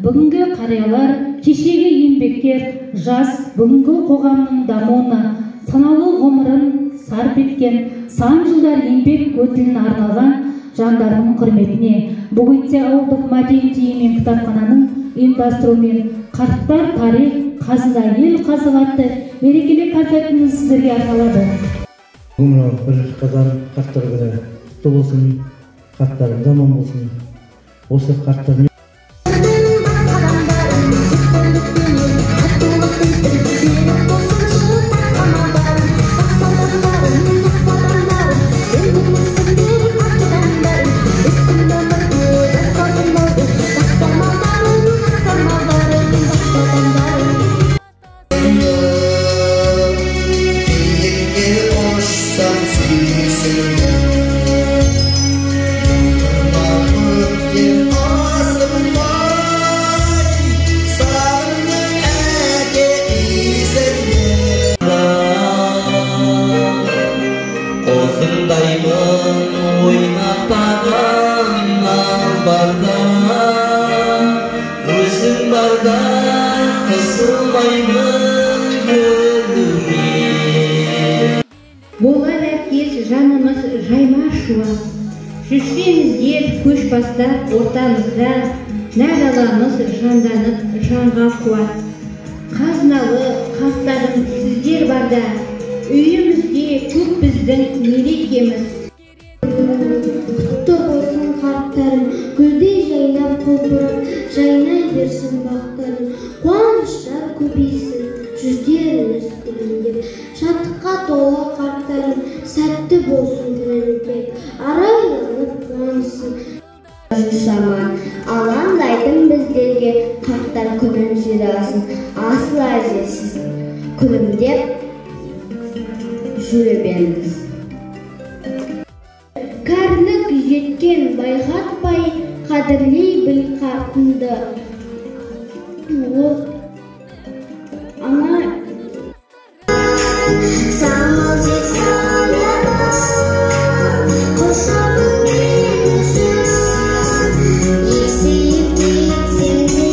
Бүгінгі қариялар, кешегі еңбеккер, жас бүгінгі қоғамның дамуына саналы ғұмырын сарп еткен, сан жылдар еңбек өтілін арналған жандардың құрметіне Бөгетте ауылдық мәдениет үйі мен кітапхананың ұйымдастыруымен қарттар тарих қазына ел қазығы атты мерекелік концертіміз сіздерге арналады. Бүгін 1 қазан қарттар күні құтты болсын, қарттарымыз аман болсын. Осы қарттар Болар әркез жанымыз жайма шуақ, жүрсеңіздер көш бастап ортамызда, нәр аламыз жанданып жанға қуат. Қазыналы қастарым сіздер барда, үйімізде көп біздің мерекеміз. Құтты болсын қарттарым, гүлдей жайнап құлпырып, жайнай берсін бақтарым, қуаныштар көбейсін, жүздеріңіз күлімдеп. Шаттыққа толы қарттарым, сәтті болсын күніңбек, арайланып қуансын. Заман алаңдайтын біздерге қарттар күнін жирасын, асыл әжесіз күлімдеп жүре беріңіз. Кәрілік жеткен байғатпай, қадірлей біл қартынды. Ана Саңыл жет саяма, қошамын мен үшін, есейіп кетсем де,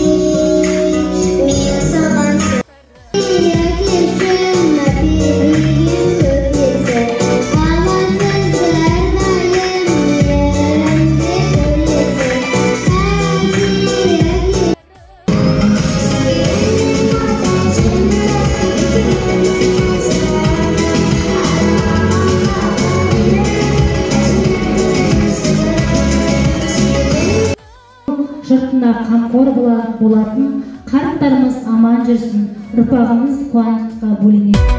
мен саған сүйе келсем, әперілген көкесі, амансыз әрдайым ерімде көресің, жұртына қамқор болатын қарттарымыз аман жүрсін, ұрпағымыз қуанышқа бөленеді.